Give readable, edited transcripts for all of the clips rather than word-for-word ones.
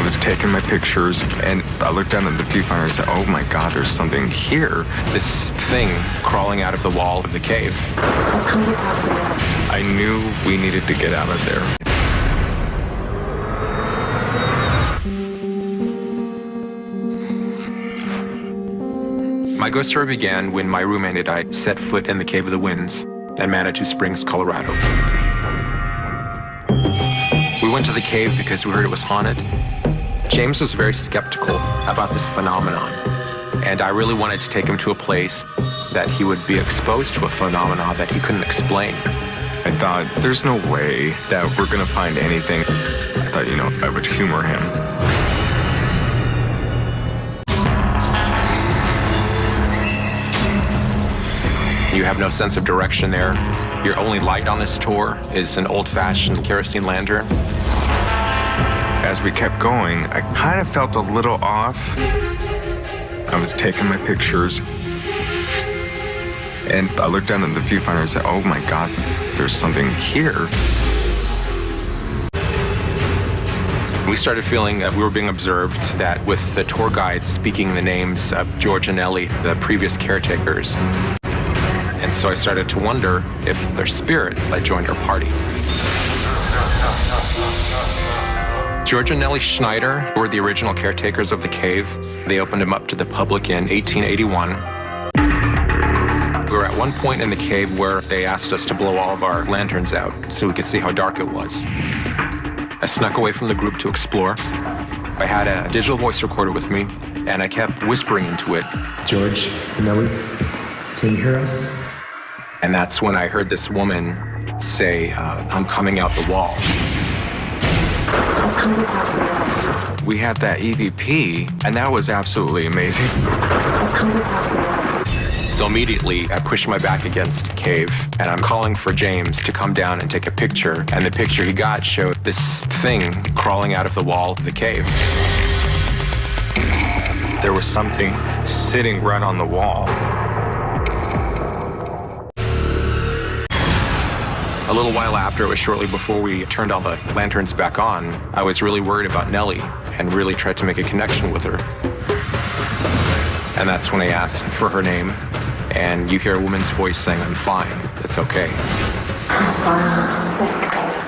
I was taking my pictures, and I looked down at the viewfinder and said, oh my God, there's something here. This thing crawling out of the wall of the cave. I knew we needed to get out of there. My ghost story began when my roommate and I set foot in the Cave of the Winds in Manitou Springs, Colorado. We went to the cave because we heard it was haunted. James was very skeptical about this phenomenon, and I really wanted to take him to a place that he would be exposed to a phenomenon that he couldn't explain. I thought, there's no way that we're gonna find anything. I thought, I would humor him. You have no sense of direction there. Your only light on this tour is an old-fashioned kerosene lantern. As we kept going, I kind of felt a little off. I was taking my pictures, and I looked down at the viewfinder and said, oh my God, there's something here. We started feeling that we were being observed, that with the tour guide speaking the names of George and Ellie, the previous caretakers. And so I started to wonder if they're spirits that joined our party. George and Nellie Schneider were the original caretakers of the cave. They opened them up to the public in 1881. We were at one point in the cave where they asked us to blow all of our lanterns out so we could see how dark it was. I snuck away from the group to explore. I had a digital voice recorder with me, and I kept whispering into it. George, Nellie, can you hear us? And that's when I heard this woman say, I'm coming out the wall. We had that EVP, and that was absolutely amazing. So immediately, I pushed my back against the cave, and I'm calling for James to come down and take a picture. And the picture he got showed this thing crawling out of the wall of the cave. There was something sitting right on the wall. A little while after, it was shortly before we turned all the lanterns back on, I was really worried about Nellie and really tried to make a connection with her. And that's when I asked for her name, and you hear a woman's voice saying, I'm fine, it's okay.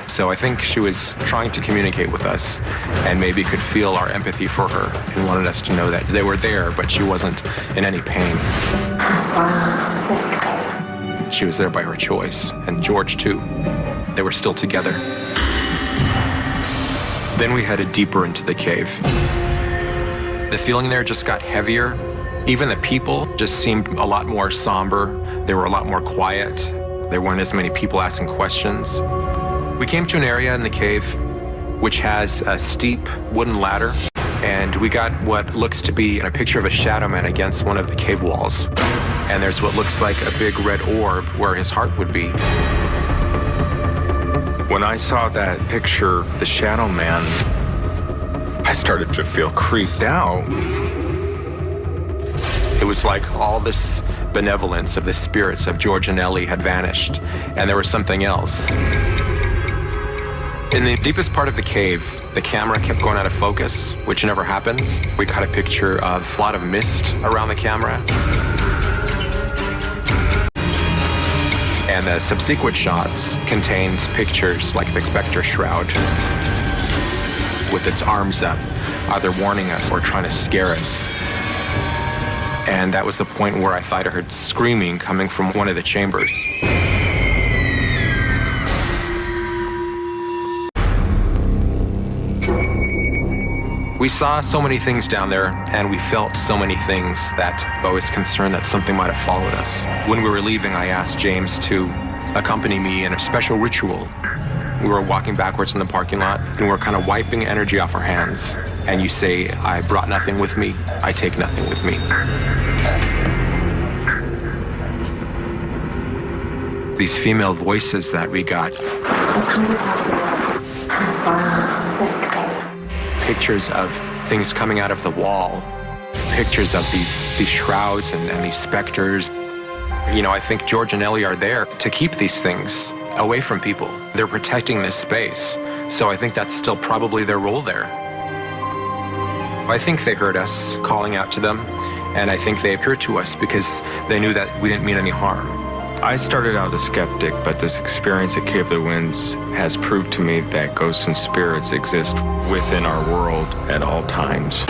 So I think she was trying to communicate with us and maybe could feel our empathy for her and wanted us to know that they were there, but she wasn't in any pain. She was there by her choice, and George too. They were still together. Then we headed deeper into the cave. The feeling there just got heavier. Even the people just seemed a lot more somber. They were a lot more quiet. There weren't as many people asking questions. We came to an area in the cave which has a steep wooden ladder, and we got what looks to be a picture of a shadow man against one of the cave walls. And there's what looks like a big red orb where his heart would be. When I saw that picture, the shadow man, I started to feel creeped out. It was like all this benevolence of the spirits of George and Ellie had vanished, and there was something else. In the deepest part of the cave, the camera kept going out of focus, which never happens. We caught a picture of a lot of mist around the camera. And the subsequent shots contained pictures like the Spectre Shroud with its arms up, either warning us or trying to scare us. And that was the point where I thought I heard screaming coming from one of the chambers. We saw so many things down there, and we felt so many things that I was concerned that something might have followed us. When we were leaving, I asked James to accompany me in a special ritual. We were walking backwards in the parking lot, and we were kind of wiping energy off our hands. And you say, I brought nothing with me, I take nothing with me. These female voices that we got. Pictures of things coming out of the wall. Pictures of these shrouds and these specters. You know, I think George and Ellie are there to keep these things away from people. They're protecting this space. So I think that's still probably their role there. I think they heard us calling out to them, and I think they appeared to us because they knew that we didn't mean any harm. I started out a skeptic, but this experience at Cave of the Winds has proved to me that ghosts and spirits exist within our world at all times.